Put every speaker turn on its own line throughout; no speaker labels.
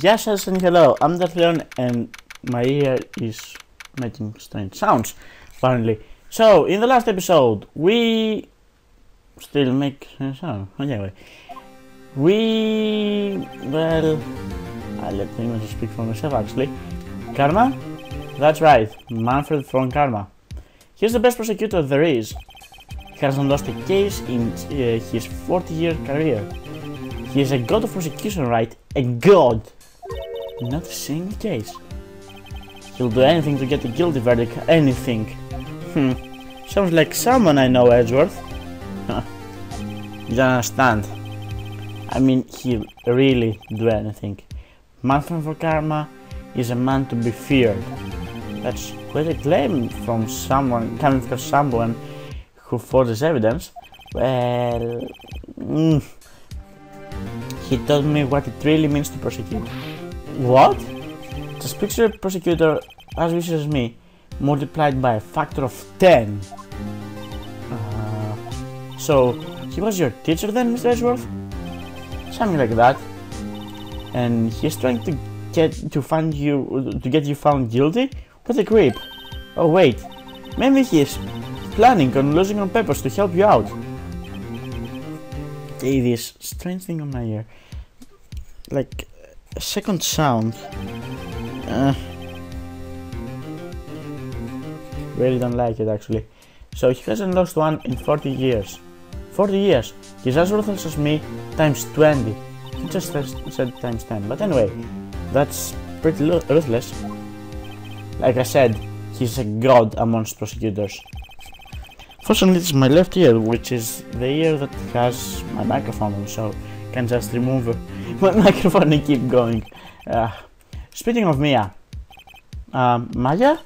Yes, and hello, I'm Darthleon and my ear is making strange sounds, apparently. So, in the last episode, we still make sound. Anyway, well, I'll let me speak for myself actually. Karma? That's right, Manfred from Karma. He's the best prosecutor there is. He hasn't lost a case in his 40-year career. He is a god of prosecution, right? A god! Not a single case. He'll do anything to get a guilty verdict, anything. Sounds like someone I know, Edgeworth. You don't understand. I mean, he'll really do anything. Manfred for Karma is a man to be feared. That's quite a claim from someone, coming from someone who forges evidence. Well, he told me what it really means to prosecute. What? Just picture a prosecutor as vicious as me, multiplied by a factor of 10. So, he was your teacher then, Mr. Edgeworth? Something like that. And he's trying to get you found guilty? What a creep. Oh wait, maybe he's planning on losing on purpose to help you out. Okay, this strange thing on my ear. Like a second sound. Really don't like it actually. So he hasn't lost one in 40 years. 40 years. He's as worthless as me times 20. He just said times 10. But anyway, that's pretty ruthless. Like I said, he's a god amongst prosecutors. Fortunately, it's my left ear, which is the ear that has my microphone on, so I can just remove my microphone and keep going. Speaking of Mia, Maya?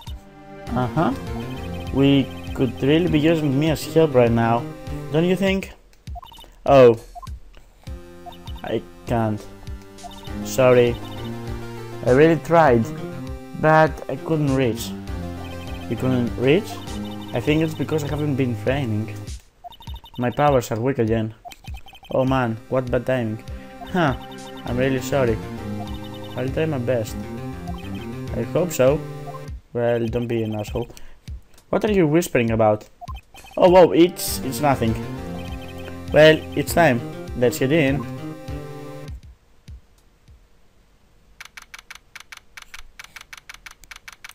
We could really be using Mia's help right now, don't you think? Oh, I can't. Sorry. I really tried, but I couldn't reach. You couldn't reach? I think it's because I haven't been training. My powers are weak again. Oh man, what bad timing. I'm really sorry. I'll try my best. I hope so. Well, don't be an asshole. What are you whispering about? Oh whoa, it's nothing. Well, it's time. Let's get in.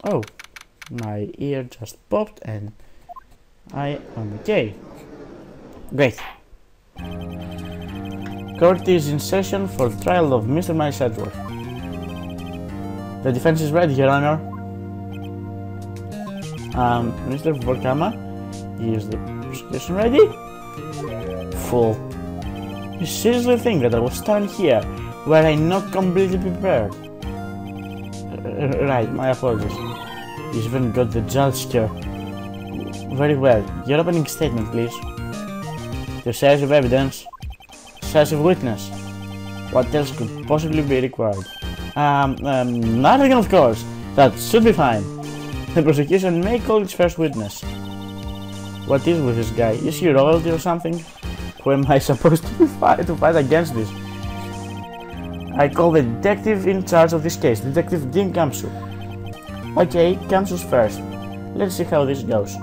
Oh, my ear just popped and I am okay. Great. Court is in session for the trial of Mr. Miles Edgeworth. The defense is ready, Your Honor. Mr. Vorkama, is the prosecution ready? Fool. You seriously think that I will stand here where I'm not completely prepared? Right, my apologies. You even got the judge here. Very well. Your opening statement, please. The size of evidence. Size of witness. What else could possibly be required? Nothing of course. That should be fine. The prosecution may call its first witness. What is with this guy? Is he royalty or something? Who am I supposed to fight against this? I call the detective in charge of this case, Detective Dean Kamsu. Okay, Kamsu's first. Let's see how this goes.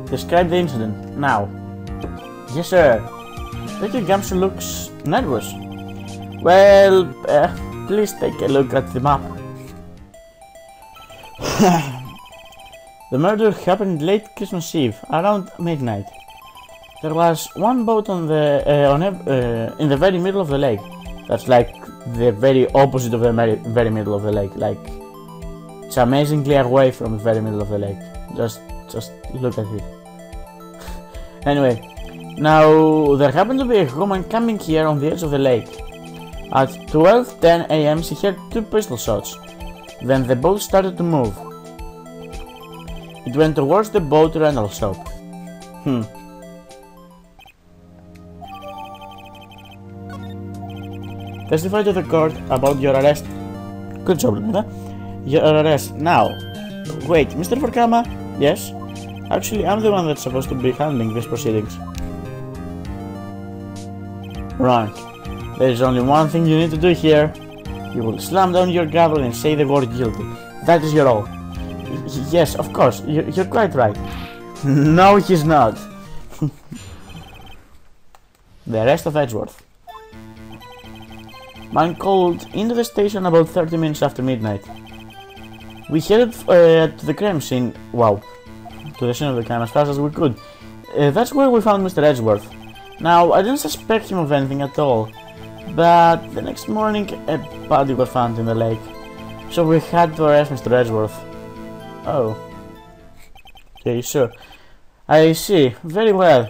Describe the incident, now. Yes, sir. Detective Kamsu looks nervous. Well, please take a look at the map. The murder happened late Christmas Eve, around midnight. There was one boat on in the very middle of the lake. That's like the very opposite of the very middle of the lake. Like, it's amazingly away from the very middle of the lake. Just look at it. Anyway, now there happened to be a woman coming here on the edge of the lake. At 12:10 AM she heard two pistol shots. Then the boat started to move. It went towards the boat rental shop. Testify to the court about your arrest. Good job, Linda. Your arrest now. Wait, Mr. Vorkama? Yes? Actually, I'm the one that's supposed to be handling these proceedings. Right. There is only one thing you need to do here. You will slam down your gavel and say the word guilty. That is your role. Yes, of course, you're quite right. No, he's not. The rest of Edgeworth. Man called into the station about 30 minutes after midnight. We headed to the crime scene. Wow. To the scene of the crime as fast as we could. That's where we found Mr. Edgeworth. Now, I didn't suspect him of anything at all. But the next morning, a body was found in the lake. So we had to arrest Mr. Edgeworth. Oh. Okay, sure. I see. Very well.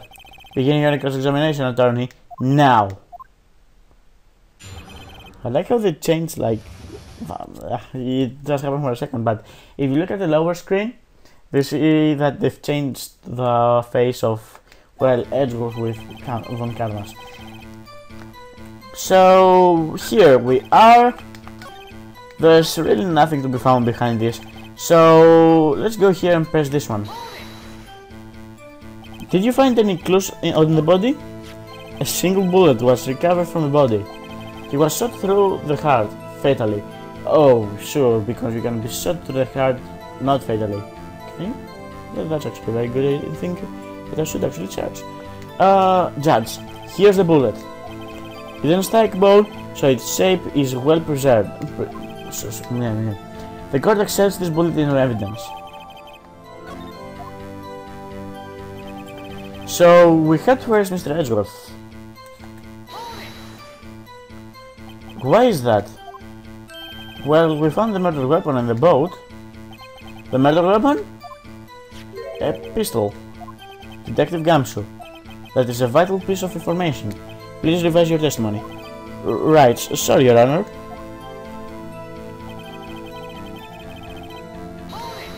Beginning your cross-examination, attorney. Now. I like how they changed, like... it just happened for a second, but if you look at the lower screen, they see that they've changed the face of, well, Edgeworth with Von Karmas. So, here we are. There's really nothing to be found behind this. So, let's go here and press this one. Did you find any clues on the body? A single bullet was recovered from the body. He was shot through the heart, fatally. Oh, sure, because you can be shot through the heart, not fatally. Okay, yeah, that's actually very good. I think that I should actually charge. Judge, here's the bullet. It didn't strike ball, so its shape is well preserved. The court accepts this bullet in evidence. So we had to arrest Mr. Edgeworth. Why is that? Well, we found the murder weapon in the boat. The murder weapon? A pistol. Detective Gamsu. That is a vital piece of information. Please revise your testimony. Right, sorry, Your Honor.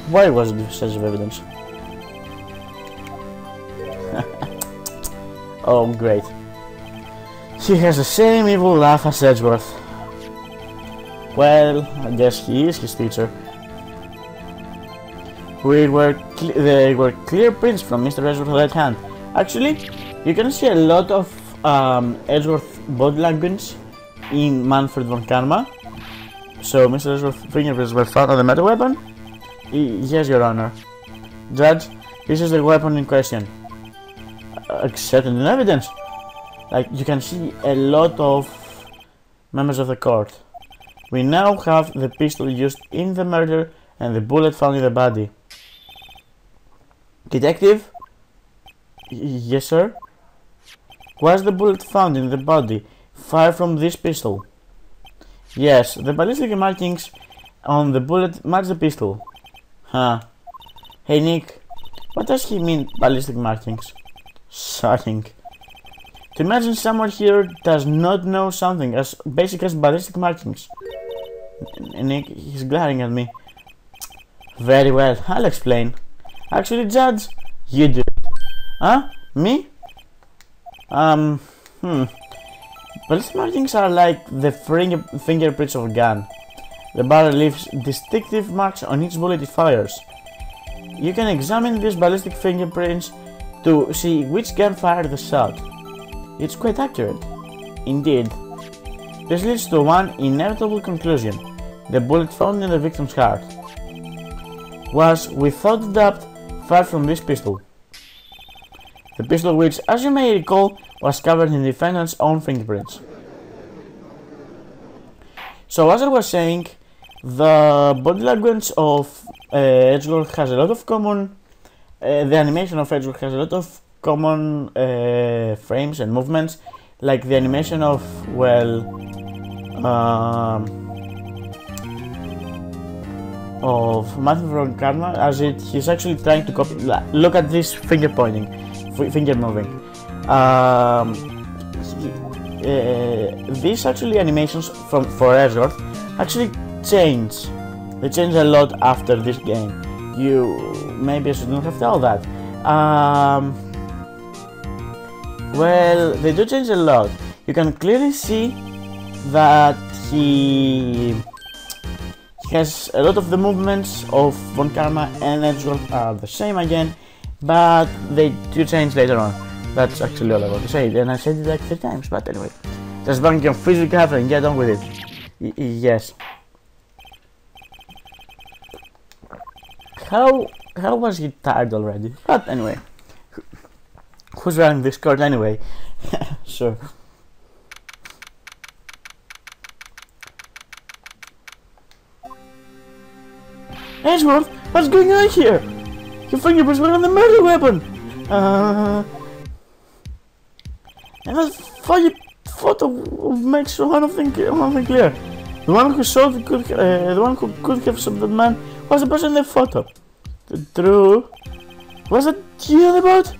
Why was it such of evidence? Oh, great. He has the same evil laugh as Edgeworth. Well, I guess he is his teacher. There were clear prints from Mr. Edgeworth's right hand. Actually, you can see a lot of Edgeworth body language in Manfred von Karma. So, Mr. Edgeworth's fingerprints were found on the murder weapon? Yes, Your Honor. Judge, this is the weapon in question. Accepted in evidence. Like, you can see a lot of members of the court. We now have the pistol used in the murder and the bullet found in the body. Detective? Yes, sir? Was the bullet found in the body fired from this pistol? Yes, the ballistic markings on the bullet match the pistol. Huh. Hey, Nick, what does he mean, ballistic markings? Shocking. To imagine someone here does not know something as basic as ballistic markings. Nick, he's glaring at me. Very well, I'll explain. Actually, Judge, you do it. Huh? Me? Ballistic markings are like the fingerprints of a gun. The barrel leaves distinctive marks on each bullet it fires. You can examine these ballistic fingerprints to see which gun fired the shot. It's quite accurate. Indeed. This leads to one inevitable conclusion. The bullet found in the victim's heart was, without doubt, fired from this pistol. The pistol which, as you may recall, was covered in the defendant's own fingerprints. So, as I was saying, the body language of Edgeworth has a lot of common... the animation of Edgeworth has a lot of common frames and movements, like the animation of, well, of Matthew von Karma, as he's actually trying to copy. Look at this finger pointing, finger moving. These actually animations for Edgeworth actually change. They change a lot after this game. Maybe I shouldn't have told that. Well, they do change a lot. You can clearly see that he has a lot of the movements of Von Karma and Edgeworth are the same again, but they do change later on. That's actually all I want to say, and I said it like 3 times, but anyway. Just bang your physical effort and get on with it. Yes. How was he tired already? But anyway. Who's running this court anyway? Sure. Edgeworth, what's going on here? Your fingerprints were on the murder weapon! And that photo makes one thing clear. The one who could have shot that man was the person in the photo. True. Was that you on the boat?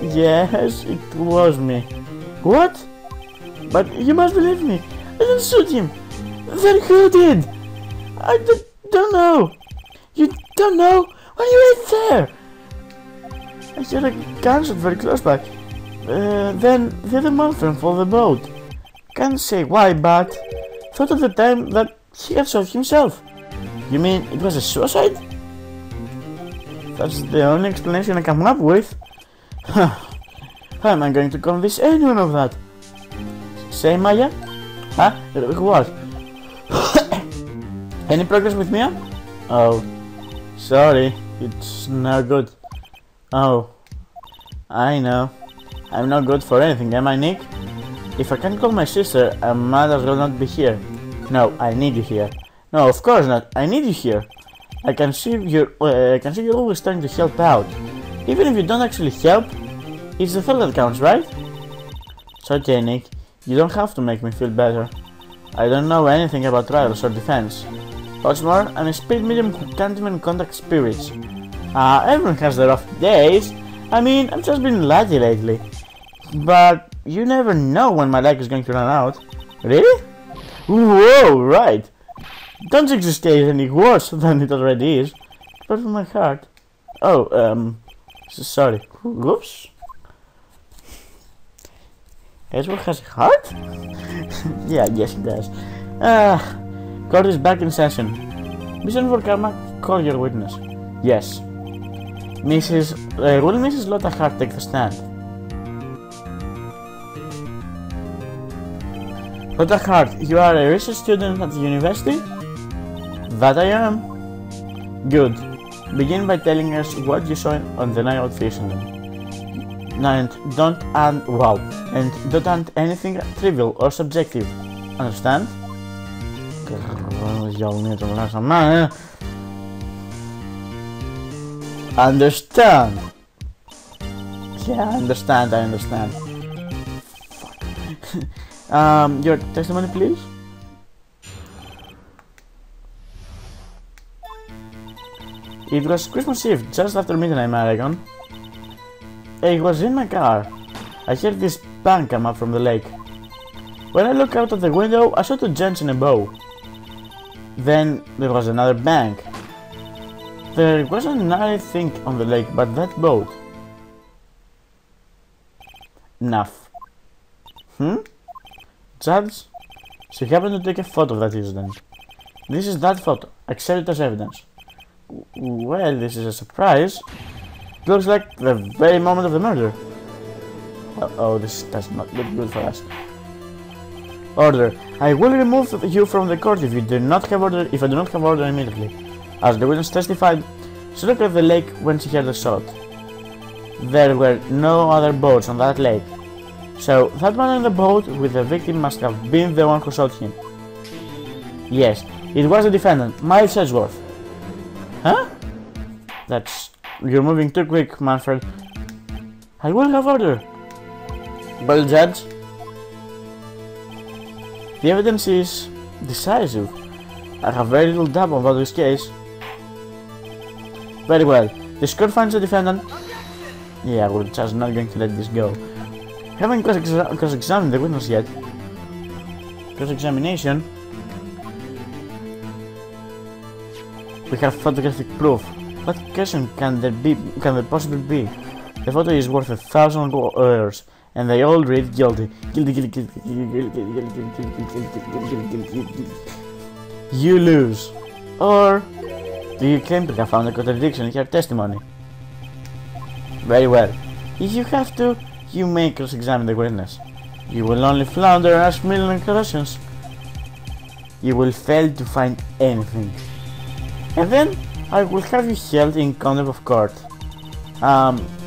Yes, it was me. What? But you must believe me. I didn't shoot him. Then who did? I don't know. You don't know? Why are you right there? I heard a gunshot very close by. Then the other man fell from the boat. Can't say why, but thought at the time that he had shot himself. You mean it was a suicide? That's the only explanation I come up with. How am I going to convince anyone of that? Say, Maya? Huh? What? Any progress with Mia? Oh, sorry, it's no good. Oh, I know. I'm not good for anything, am I, Nick? If I can't call my sister, I might as well not be here. No, I need you here. No, of course not. I need you here. I can see you're always trying to help out. Even if you don't actually help, it's the thought that counts, right? It's okay, Nick. You don't have to make me feel better. I don't know anything about trials or defense. What's more, I'm a spirit medium who can't even contact spirits. Everyone has their off days. I mean, I've just been lucky lately. But you never know when my luck is going to run out. Really? Whoa, right. Don't think this case any worse than it already is. But from my heart. Oh, sorry. Whoops. Ezra has a heart? Yeah, yes it does. Court is back in session. Mission for Karma, call your witness. Yes. Will Mrs. Lotta Hart take the stand? Lotta Hart, you are a research student at the university? That I am. Good. Begin by telling us what you saw on the night out fishing. And don't add anything trivial or subjective. Understand? Understand? Yeah, I understand. Your testimony, please? It was Christmas Eve, just after midnight, American. I was in my car. I heard this bang come up from the lake. When I looked out of the window, I saw 2 gents in a bow. Then there was another bang. There wasn't another thing on the lake but that boat. Enough. Judge, she happened to take a photo of that incident. This is that photo. Accept it as evidence. Well, this is a surprise. It looks like the very moment of the murder. Oh, this does not look good for us. Order. I will remove you from the court if I do not have order immediately. As the witness testified, she looked at the lake when she heard the shot. There were no other boats on that lake. So, that man in the boat with the victim must have been the one who shot him. Yes, it was the defendant, Miles Edgeworth. Huh? You're moving too quick, Manfred. I will have order. Well, Judge, the evidence is decisive. I have very little doubt about this case. Very well. This court finds the defendant. Yeah, we're just not going to let this go. Haven't cross-examined the witness yet. Cross-examination. We have photographic proof. What question can there possibly be? The photo is worth 1,000 words, and they all read guilty. Guilty. You lose. Or do you claim to have found a contradiction in your testimony? Very well. If you have to, you may cross-examine the witness. You will only flounder and ask million questions. You will fail to find anything. And then I will have you held in contempt of court.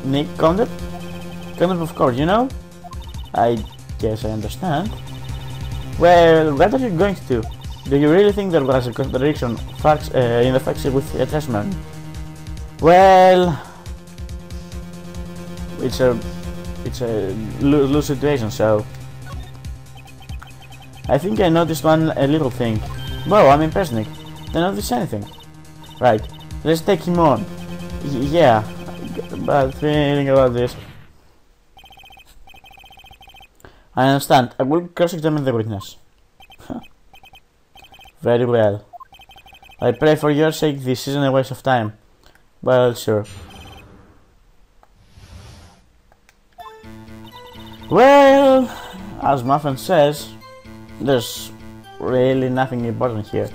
Nick, contempt? Contempt of court, you know? I guess I understand. Well, what are you going to do? Do you really think there was a contradiction in the facts with a testimony? Well, it's a lose situation, so I think I noticed a little thing. Whoa, I'm impressed, Nick. Don't notice anything. Right, let's take him on. Yeah, bad feeling about this. I understand. I will cross-examine the witness. Very well. I pray for your sake this isn't a waste of time. Well, sure. Well, as Muffin says, there's really nothing important here.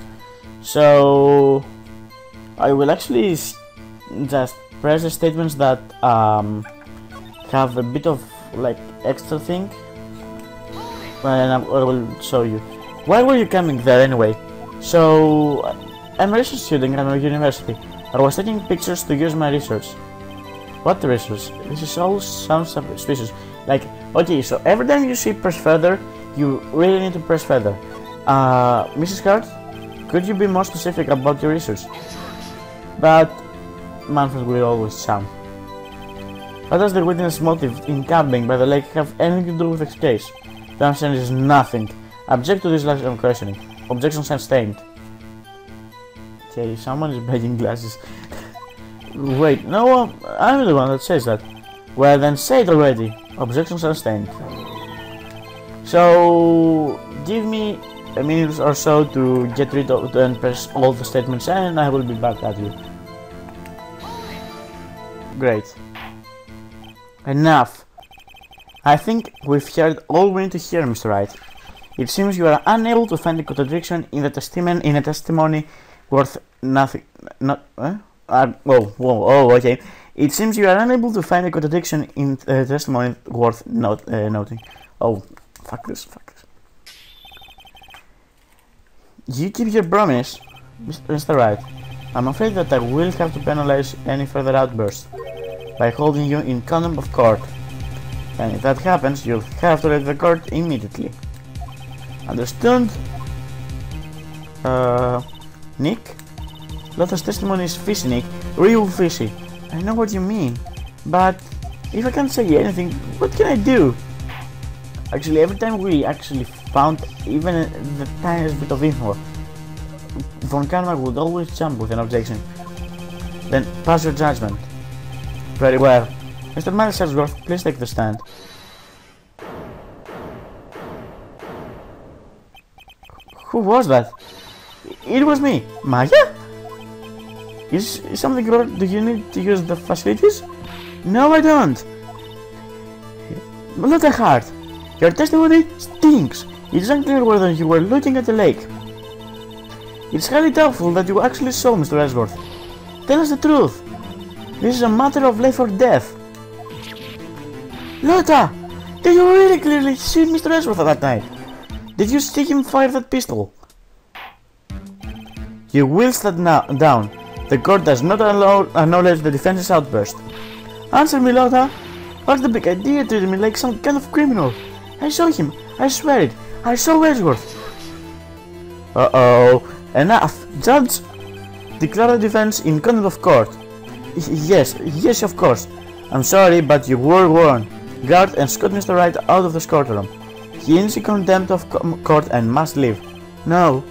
So I will actually just press the statements that have a bit of like extra thing, and I will show you. Why were you coming there anyway? So I'm a research student at a university. I was taking pictures to use my research. What research? This is all sounds suspicious. Like, okay, so every time you see press further, you really need to press further. Mrs. Hart, could you be more specific about your research? But Manfred will always sound. What does the witness' motive in camping by the lake have anything to do with this case? The answer is nothing. Object to this line of questioning. Objection sustained. Okay, someone is breaking glasses. Wait, no, I'm the one that says that. Well then say it already. Objection sustained. So give me a minute or so to get rid of and press all the statements and I will be back at you. Great. Enough. I think we've heard all we need to hear, Mr. Wright. It seems you are unable to find a contradiction in a testimony worth nothing. Okay. It seems you are unable to find a contradiction in a testimony worth noting. Oh, fuck this. You keep your promise, Mr. Wright. I'm afraid that I will have to penalize any further outbursts by holding you in contempt of court. And if that happens, you'll have to leave the court immediately. Understood? Nick? Lotta's testimony is fishy, Nick. Real fishy. I know what you mean, but if I can't say anything, what can I do? Actually, every time we actually found even the tiniest bit of info, Von Karma would always jump with an objection. Then pass your judgment. Very well. Mr. Metax, please take the stand. Who was that? It was me. Maya? Is something wrong? Do you need to use the facilities? No, I don't. Lotta Hart, your testimony stinks. It's unclear whether you were looking at the lake. It's highly doubtful that you actually saw Mr. Ellsworth. Tell us the truth. This is a matter of life or death. Lotta, did you really clearly see Mr. Ellsworth at that night? Did you see him fire that pistol? You will stand down. The court does not acknowledge the defense's outburst. Answer me, Lotta. What's the big idea treating me like some kind of criminal? I saw him. I swear it. I saw Ellsworth. Uh-oh. Enough. Judge, declare the defense in contempt of court. Yes, of course. I'm sorry, but you were warned. Guard and escort Mr. Wright out of the courtroom. He is in contempt of court and must leave. No.